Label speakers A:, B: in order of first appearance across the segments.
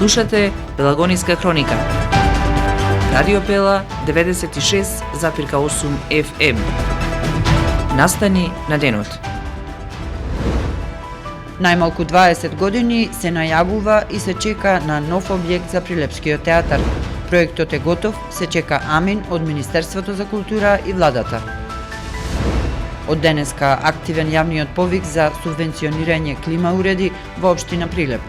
A: Слушате Пелагониска хроника. Радио Пела 96,8 FM. Настани на денот.
B: Најмалку 20 години се најавува и се чека на нов објект за Прилепскиот театар. Проектот е готов, се чека амин од Министерството за култура и владата. Од денеска активен јавниот повик за субвенционирање клима уреди во општина Прилеп.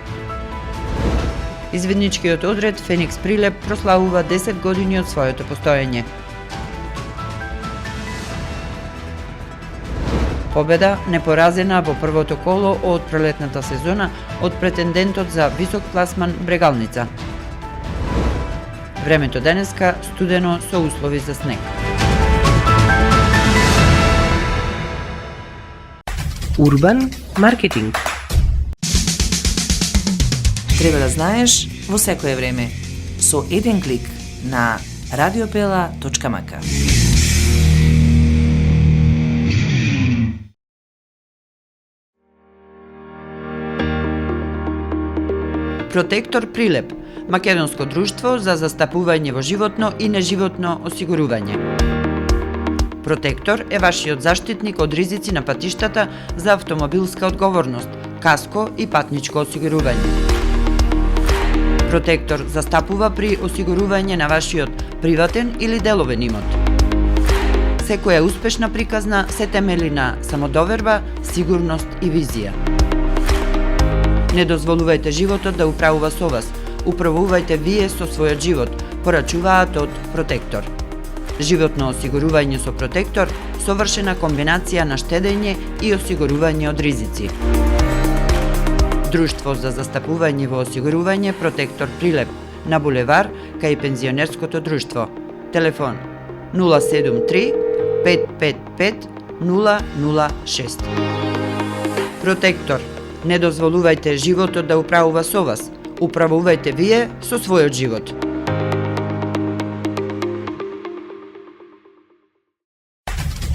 B: Извидничкиот одред Феникс Прилеп прославува 10 години од своето постоење. Победа непоразена во првото коло од пролетната сезона од претендентот за висок пласман Брегалница. Времето денеска студено со услови за снег.
C: Урбан маркетинг.
A: Треба да знаеш во секое време. Со еден клик на radiopela.mk.
B: Протектор Прилеп, македонско друштво за застапување во животно и неживотно осигурување. Протектор е вашиот заштитник од ризици на патиштата за автомобилска одговорност, каско и патничко осигурување. Протектор застапува при осигурување на вашиот приватен или деловен имот. Секоја успешна приказна се темели на самодоверба, сигурност и визија. Не дозволувајте животот да управува со вас. Управувајте вие со својот живот, порачуваат од Протектор. Животно осигурување со Протектор, совршена комбинација на штедење и осигурување од ризици. Друштво за застапување во осигурување Протектор Прилеп на булевар кај пензионерското друштво. Телефон 073 555 006. Протектор. Не дозволувајте животот да управува со вас. Управувајте вие со својот живот.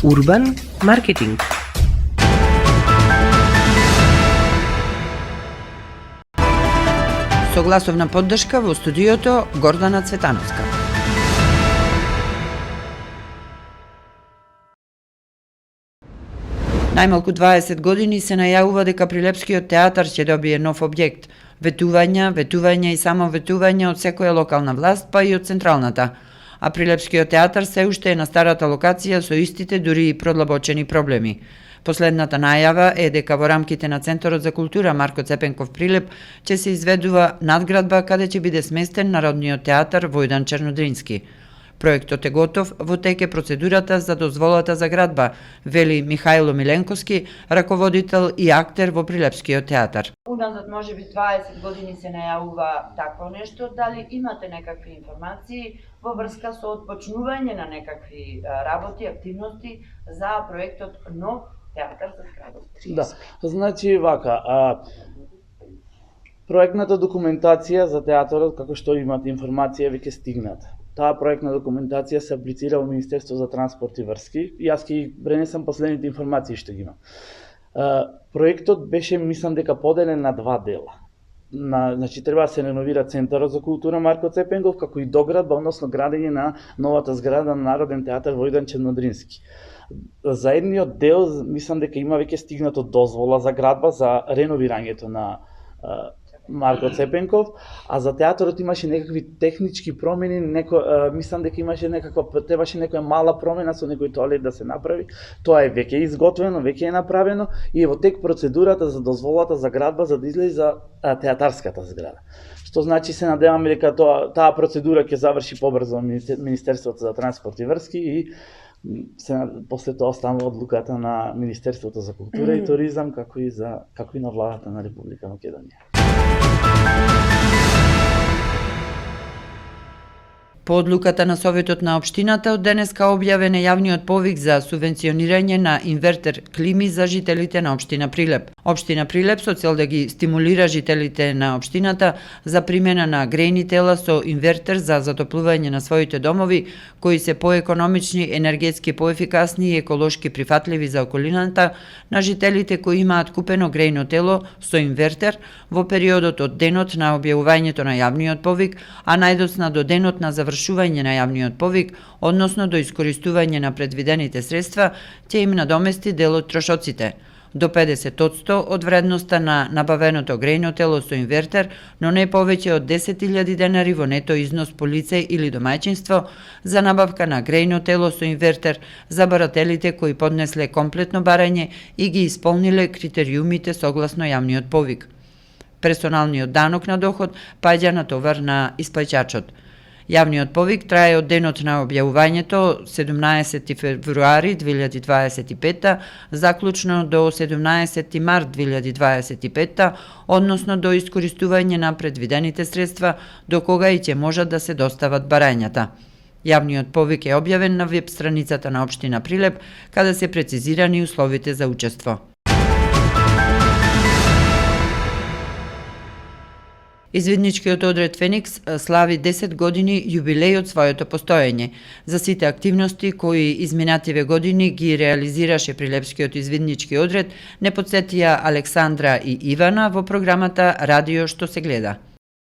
C: Урбан маркетинг.
B: Со гласовна поддршка во студиото Гордана Цветановска. Најмалку 20 години се најавува дека Прилепскиот театар ќе добие нов објект. Ветување и само ветување од секоја локална власт, па и од централната. А Прилепскиот театар се уште е на старата локација со истите, дури и продлабочени проблеми. Последната најава е дека во рамките на Центарот за култура Марко Цепенков Прилеп ќе се изведува надградба каде ќе биде сместен Народниот театар Војдан Чернодрински. Проектот е готов, во тек е процедурата за дозволата за градба, вели Михајло Миленковски, раководител и актер во Прилепскиот театар.
D: Уназад можеби 20 години се најавува такво нешто, дали имате некакви информации во врска со отпочнување на некакви работи, активности за проектот Нов театар за градот?
E: Да, значи вака, проектната документација за театарот, како што имате информација, веќе стигната. Таа проектна документација се аплицира во Министерство за транспорт и врски. Јас ќе пренесам последните информации што ги имам. Проектот беше, мислам дека поделен на два дела. Значи треба да се реновира Центарот за култура Марко Цепенков, како и доградба, односно градење на новата зграда на Народен театар Војдан Чернодрински. За едниот дел, мислам дека има веќе стигнато дозвола за градба за реновирањето на Марко Цепенков, а за театарот имаше некакви технички промени, мислам дека требаше некоја мала промена со некој тоалет да се направи. Тоа е веќе изготвено, веќе е направено и е во тек процедурата за дозволата за градба за да излезе за театарската зграда. Што значи се надеваме дека таа процедура ќе заврши побрзо во Министерството за транспорт и врски и после тоа останува одлуката на Министерството за култура и туризам, како и на владата на Република Македонија.
B: По одлуката на Советот на општината, од денеска објавен е јавниот повик за субвенционирање на инвертер клими за жителите на општина Прилеп. Општина Прилеп со цел да ги стимулира жителите на општината за примена на грејни тела со инвертер за затоплување на своите домови, кои се поекономични, енергетски поефикасни и еколошки прифатливи за околината, на жителите кои имаат купено грејно тело со инвертер во периодот од денот на објавувањето на јавниот повик, а најдоцна до денот на завршување на јавниот повик, односно до искористување на предвидените средства, ќе им надомести дел од трошоците. До 50% од вредноста на набавеното грејно тело со инвертер, но не повеќе од 10.000 денари во нето износ по лице или домаќинство за набавка на грејно тело со инвертер за барателите кои поднесле комплетно барање и ги исполниле критериумите согласно јавниот повик. Персоналниот данок на доход паѓа на товар на исплаќачот. Јавниот повик трае од денот на објавувањето 17 февруари 2025, заклучно до 17 март 2025, односно до искористување на предвидените средства, до кога и ќе можат да се достават барањата. Јавниот повик е објавен на веб страницата на општина Прилеп, каде се прецизирани условите за учество. Извидничкиот одред Феникс слави 10 години јубилеј од своето постоење. За сите активности кои изминативе години ги реализираше Прилепскиот извиднички одред, не потсетија Александра и Ивана во програмата Радио што се гледа.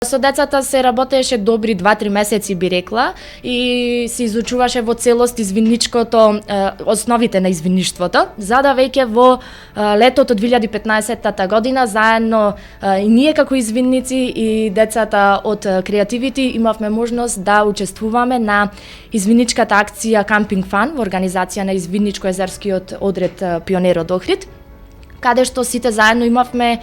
F: Со децата се работеше добри 2-3 месеци, би рекла, и се изучуваше во целост извидничкото, основите на извидништвото, за да веќе во летото 2015 година заедно и ние како извидници и децата од креативити имавме можност да учествуваме на извидничката акција Camping Fun во организација на извидничко-езерскиот одред Пионер од Охрид, каде што сите заедно имавме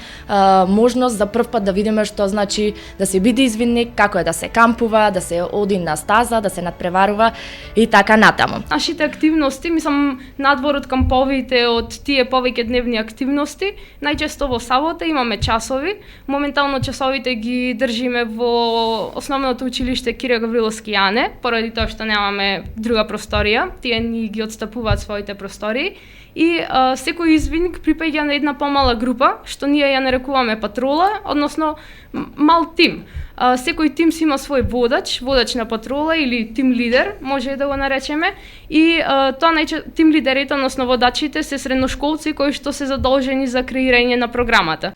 F: можност за прв пат да видиме што значи да се биде извидник, како е да се кампува, да се оди на стаза, да се надпреварува и така натаму.
G: Нашите активности, мислам, надвор од камповите, од тие повеќе дневни активности, најчесто во сабота имаме часови. Моментално часовите ги држиме во основното училиште Кире Гавриловски Јане, поради тоа што немаме друга просторија, тие ни ги отстапуваат своите простории. И секој извидник припаѓа на една помала група, што ние ја нарекуваме патрола, односно мал тим. Секој тим си има свој водач на патрола или тим лидер, може да го наречеме, и тоа тим лидерите, односно водачите, се средношколци кои што се задолжени за креирање на програмата.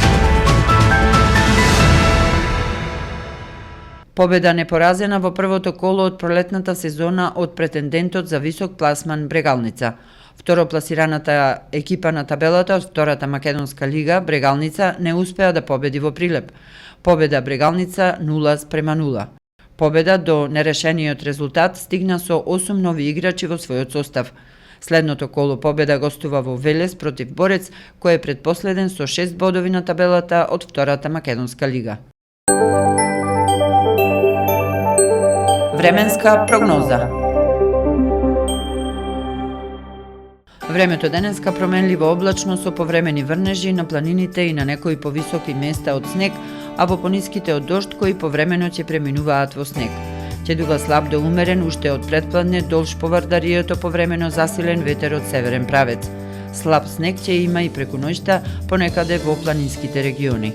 B: Победа непоразена во првото коло од пролетната сезона од претендентот за висок пласман Брегалница. Второпласираната екипа на табелата од втората македонска лига, Брегалница, не успеа да победи во Прилеп. Победа Брегалница 0:0. Победа до нерешениот резултат стигна со 8 нови играчи во својот состав. Следното коло победа гостува во Велес против Борец, кој е предпоследен со 6 бодови на табелата од втората македонска лига. Временска прогноза. Времето денеска променливо облачно со повремени врнежи на планините и на некои повисоки места од снег, а во пониските од дожд кои повремено ќе преминуваат во снег. Ќе дува слаб до умерен уште од предпладне долж по Вардарието повремено засилен ветер од северен правец. Слаб снег ќе има и преку ноќта понекаде во планинските региони.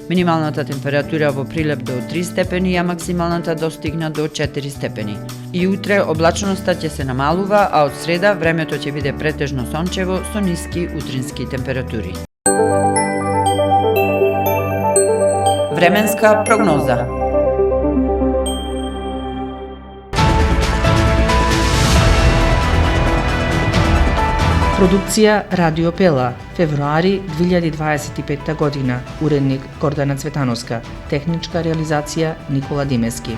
B: Минималната температура во Прилеп до 3 степени, а максималната достигна до 4 степени. И утре облачноста ќе се намалува, а од среда времето ќе биде претежно сончево со ниски утрински температури. Временска прогноза.
C: Продукција Радио Пела, февруари 2025 година. Уредник Гордана Цветановска. Техничка реализација Никола Димески.